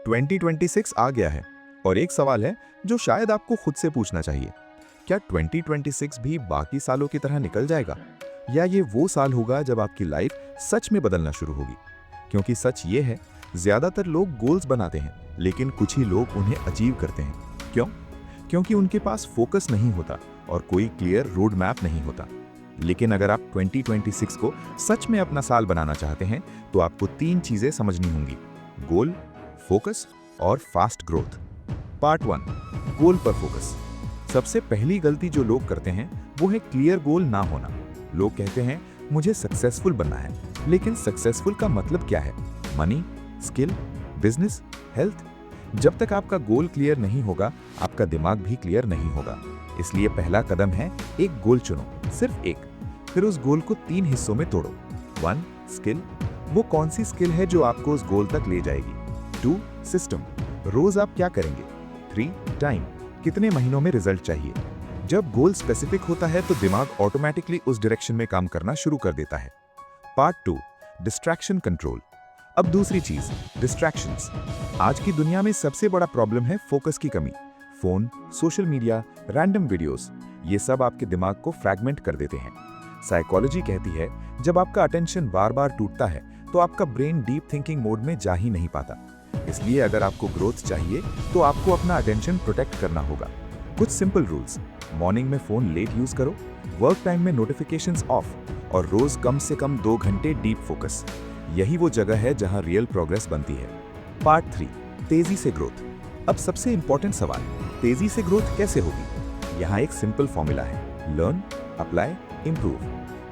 2026 आ गया है और एक सवाल है जो शायद आपको खुद से पूछना चाहिए। क्या 2026 भी बाकी सालों की तरह निकल जाएगा या ये वो साल होगा जब आपकी लाइफ सच में बदलना शुरू होगी? क्योंकि सच ये है, ज्यादातर लोग गोल्स बनाते हैं लेकिन कुछ ही लोग उन्हें अचीव करते हैं। क्यों? क्योंकि उनके पास फोकस नहीं होता और कोई क्लियर रोड मैप नहीं होता। लेकिन अगर आप 2026 को सच में अपना साल बनाना चाहते हैं तो आपको 3 चीजें समझनी होंगी: गोल, फोकस और फास्ट ग्रोथ। पार्ट 1, गोल पर फोकस। सबसे पहली गलती जो लोग करते हैं वो है क्लियर गोल ना होना। लोग कहते हैं मुझे सक्सेसफुल बनना है, लेकिन सक्सेसफुल का मतलब क्या है? Money, skill, business, health? जब तक आपका गोल क्लियर नहीं होगा, आपका दिमाग भी क्लियर नहीं होगा। इसलिए पहला कदम है एक गोल चुनो, सिर्फ एक। फिर उस गोल को 3 हिस्सों में तोड़ो। 1, स्किल, वो कौन सी स्किल है जो आपको उस गोल तक ले जाएगी। 2, सिस्टम, रोज आप क्या करेंगे। 3, टाइम, कितने महीनों में रिजल्ट चाहिए। जब गोल स्पेसिफिक होता है तो दिमाग ऑटोमेटिकली उस डायरेक्शन में काम करना शुरू कर देता है। Part 2, distraction control. अब दूसरी चीज, डिस्ट्रैक्शंस। आज की दुनिया में सबसे बड़ा प्रॉब्लम है फोकस की कमी। Phone, social media, random videos, ये सब आपके दिमाग को फ्रैगमेंट कर देते हैं। साइकोलॉजी कहती है जब आपका अटेंशन बार बार टूटता है तो आपका ब्रेन डीप थिंकिंग मोड में जा ही नहीं पाता। इसलिए अगर आपको ग्रोथ चाहिए तो आपको अपना अटेंशन प्रोटेक्ट करना होगा। कुछ सिंपल रूल्स: मॉर्निंग में फोन लेट यूज करो, वर्क टाइम में नोटिफिकेशंस ऑफ और रोज कम से कम 2 घंटे डीप फोकस। यही वो जगह है जहां रियल प्रोग्रेस बनती है। पार्ट 3, तेजी से ग्रोथ। अब सबसे इंपॉर्टेंट सवाल, तेजी से ग्रोथ कैसे होगी? यहाँ एक सिंपल फॉर्मूला है: लर्न, अप्लाई, इंप्रूव।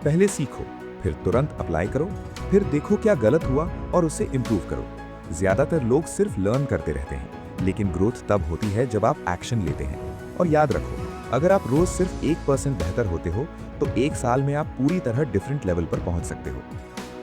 पहले सीखो, फिर तुरंत अप्लाई करो, फिर देखो क्या गलत हुआ और उसे इंप्रूव करो। ज्यादातर लोग सिर्फ लर्न करते रहते हैं, लेकिन ग्रोथ तब होती है जब आप एक्शन लेते हैं। और याद रखो, अगर आप रोज सिर्फ 1% बेहतर होते हो तो 1 साल में आप पूरी तरह डिफरेंट लेवल पर पहुंच सकते हो।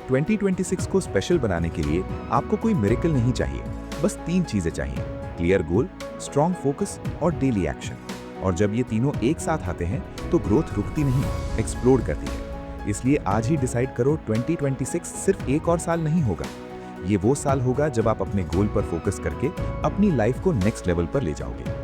2026 को स्पेशल बनाने के लिए आपको कोई मिरेकल नहीं चाहिए, बस 3 चीजें चाहिए: क्लियर गोल, स्ट्रॉन्ग फोकस और डेली एक्शन। और जब ये तीनों एक साथ आते हैं तो ग्रोथ रुकती नहीं, एक्सप्लोड करती है। इसलिए आज ही डिसाइड करो, 2026 सिर्फ एक और साल नहीं होगा। ये वो साल होगा जब आप अपने गोल पर फोकस करके अपनी लाइफ को नेक्स्ट लेवल पर ले जाओगे।